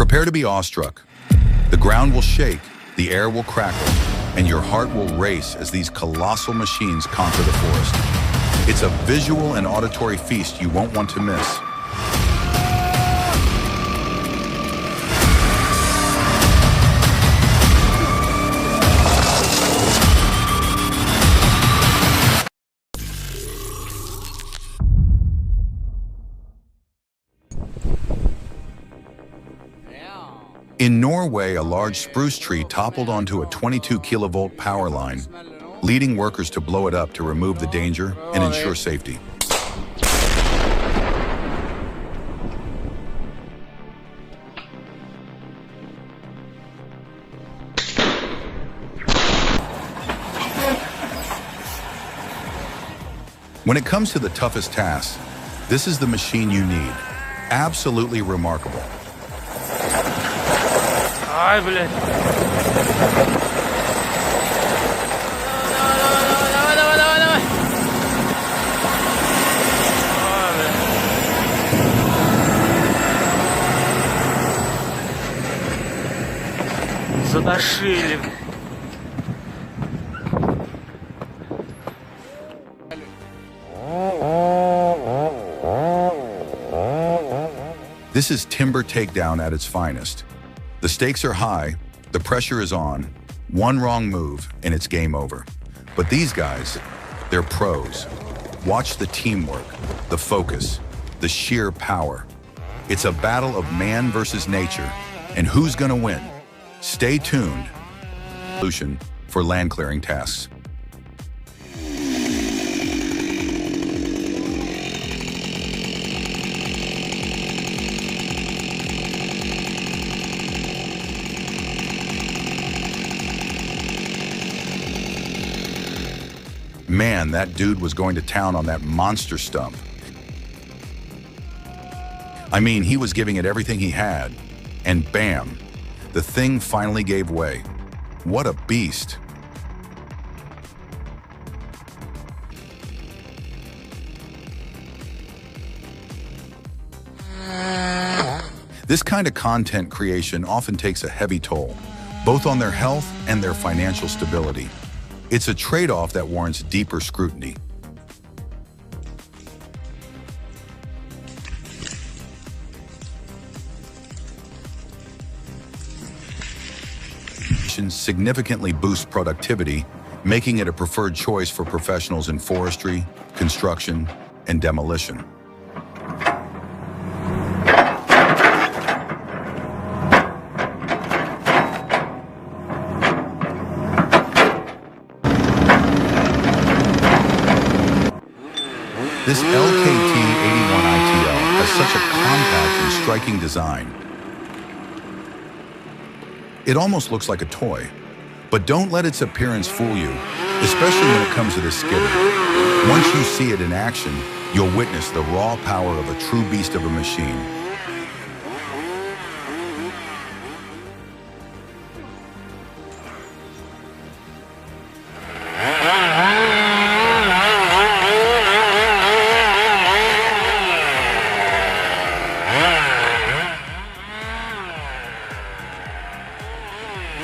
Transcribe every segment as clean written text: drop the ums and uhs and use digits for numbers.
Prepare to be awestruck. The ground will shake, the air will crackle, and your heart will race as these colossal machines conquer the forest. It's a visual and auditory feast you won't want to miss. In Norway, a large spruce tree toppled onto a 22 kilovolt power line, leading workers to blow it up to remove the danger and ensure safety. When it comes to the toughest tasks, this is the machine you need. Absolutely remarkable. Ай, блядь. Давай. Задушили. This is timber takedown at its finest. The stakes are high, the pressure is on, one wrong move and it's game over. But these guys, they're pros. Watch the teamwork, the focus, the sheer power. It's a battle of man versus nature, and who's gonna win? Stay tuned. Solution for land clearing tasks. Man, that dude was going to town on that monster stump. I mean, he was giving it everything he had, and bam, the thing finally gave way. What a beast. This kind of content creation often takes a heavy toll, both on their health and their financial stability. It's a trade-off that warrants deeper scrutiny. Significantly boosts productivity, making it a preferred choice for professionals in forestry, construction, and demolition. This LKT-81ITL has such a compact and striking design. It almost looks like a toy, but don't let its appearance fool you, especially when it comes to this skidder. Once you see it in action, you'll witness the raw power of a true beast of a machine.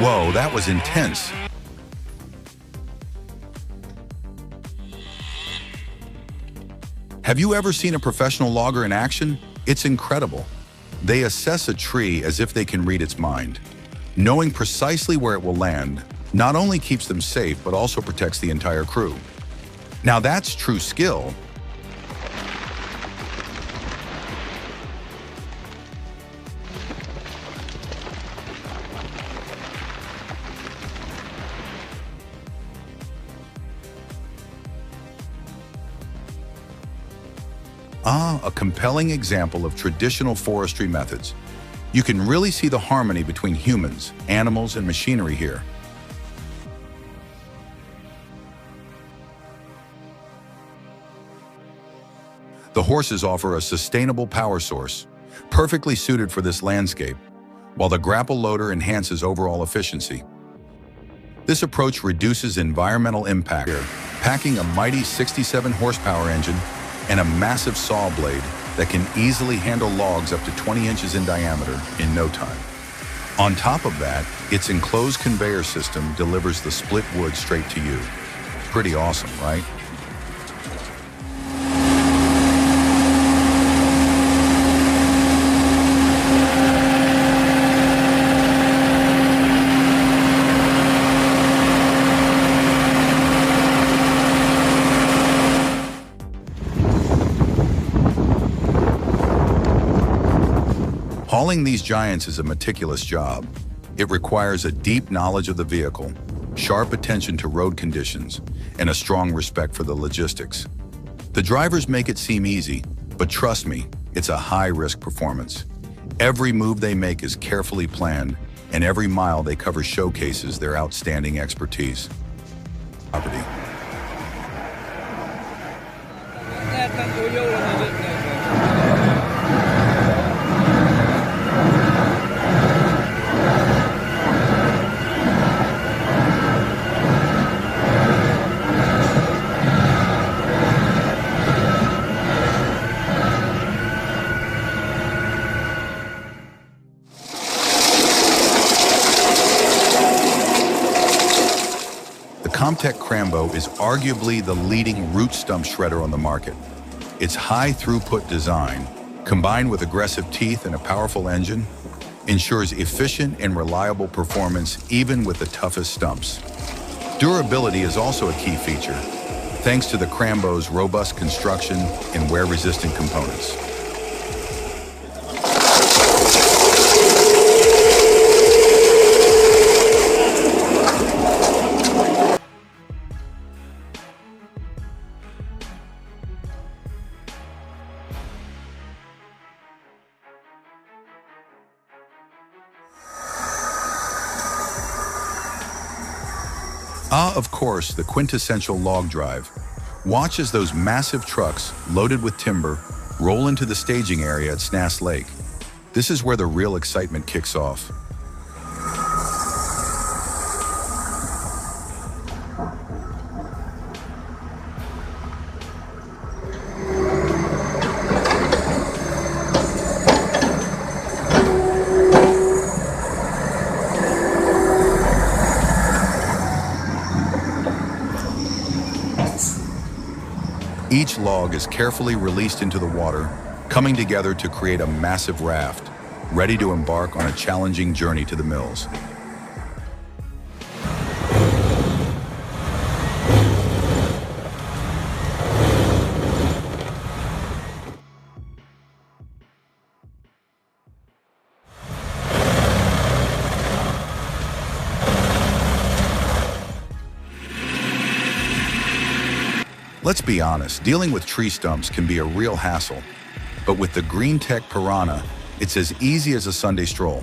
Whoa, that was intense. Have you ever seen a professional logger in action? It's incredible. They assess a tree as if they can read its mind. Knowing precisely where it will land not only keeps them safe, but also protects the entire crew. Now that's true skill. A compelling example of traditional forestry methods. You can really see the harmony between humans, animals, and machinery here. The horses offer a sustainable power source, perfectly suited for this landscape, while the grapple loader enhances overall efficiency. This approach reduces environmental impact, packing a mighty 67 horsepower engine and a massive saw blade that can easily handle logs up to 20 inches in diameter in no time. On top of that, its enclosed conveyor system delivers the split wood straight to you. Pretty awesome, right? Hauling these giants is a meticulous job. It requires a deep knowledge of the vehicle, sharp attention to road conditions, and a strong respect for the logistics. The drivers make it seem easy, but trust me, it's a high-risk performance. Every move they make is carefully planned, and every mile they cover showcases their outstanding expertise. Property. Comtech Crambo is arguably the leading root stump shredder on the market. Its high-throughput design, combined with aggressive teeth and a powerful engine, ensures efficient and reliable performance even with the toughest stumps. Durability is also a key feature, thanks to the Crambo's robust construction and wear-resistant components. Of course, the quintessential log drive. Watch as those massive trucks, loaded with timber, roll into the staging area at Snass Lake. This is where the real excitement kicks off. Each log is carefully released into the water, coming together to create a massive raft, ready to embark on a challenging journey to the mills. Let's be honest, dealing with tree stumps can be a real hassle, but with the GreenTech Piranha, it's as easy as a Sunday stroll.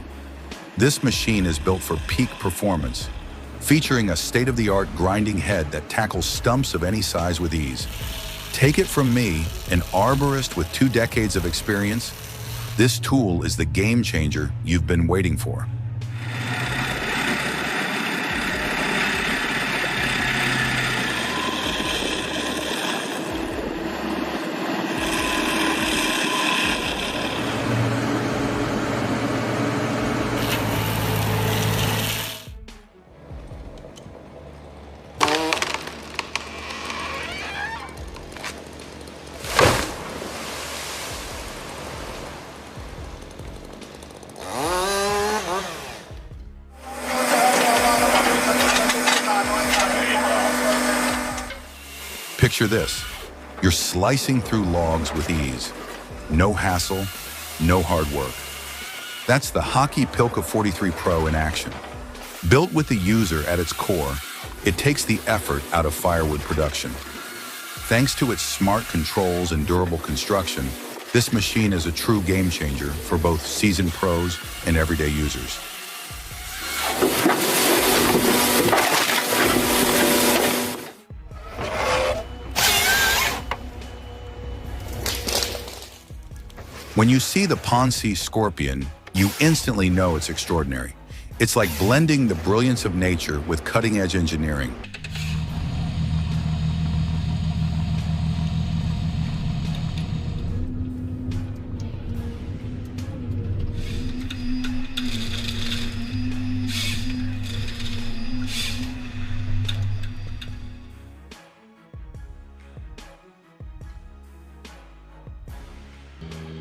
This machine is built for peak performance, featuring a state-of-the-art grinding head that tackles stumps of any size with ease. Take it from me, an arborist with 2 decades of experience, this tool is the game changer you've been waiting for. Picture this, you're slicing through logs with ease. No hassle, no hard work. That's the Hockey Pilka 43 Pro in action. Built with the user at its core, it takes the effort out of firewood production. Thanks to its smart controls and durable construction, this machine is a true game changer for both seasoned pros and everyday users. When you see the Ponzi Scorpion, you instantly know it's extraordinary. It's like blending the brilliance of nature with cutting-edge engineering.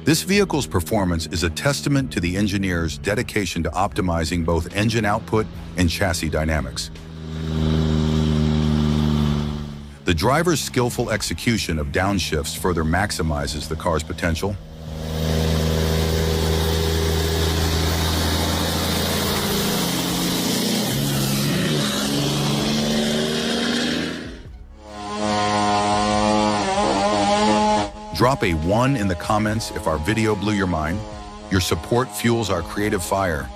This vehicle's performance is a testament to the engineer's dedication to optimizing both engine output and chassis dynamics. The driver's skillful execution of downshifts further maximizes the car's potential. Drop a 1 in the comments if our video blew your mind. Your support fuels our creative fire.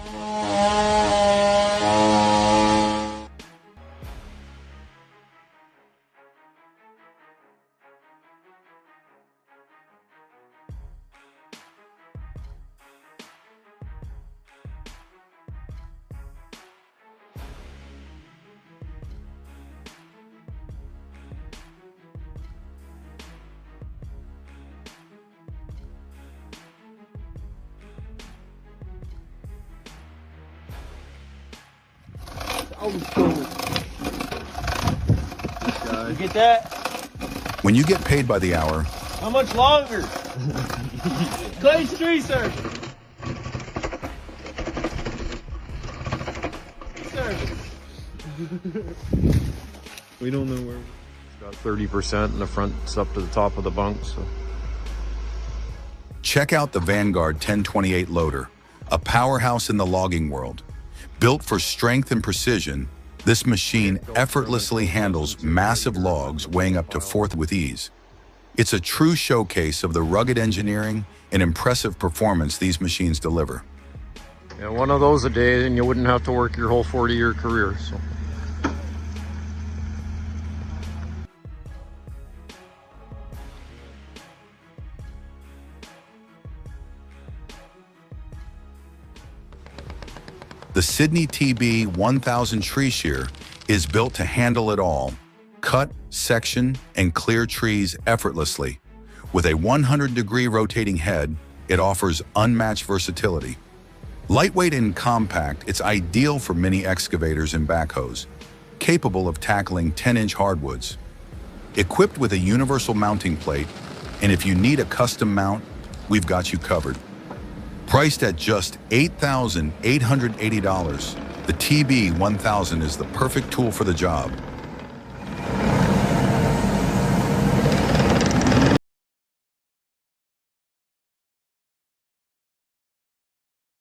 Oh, you get that? When you get paid by the hour, How much longer? Clay Street Service. We don't know where. It's got 30% and the front's up to the top of the bunk, so. check out the Vanguard 1028 loader, a powerhouse in the logging world. Built for strength and precision, this machine effortlessly handles massive logs weighing up to 4 with ease. It's a true showcase of the rugged engineering and impressive performance these machines deliver. Yeah, one of those a day and you wouldn't have to work your whole 40-year career. So. The Sydney TB 1000 tree shear is built to handle it all, cut, section, and clear trees effortlessly. With a 100-degree rotating head, it offers unmatched versatility. Lightweight and compact, it's ideal for mini excavators and backhoes, capable of tackling 10-inch hardwoods. Equipped with a universal mounting plate, and if you need a custom mount, we've got you covered. Priced at just $8,880, the TB 1000 is the perfect tool for the job.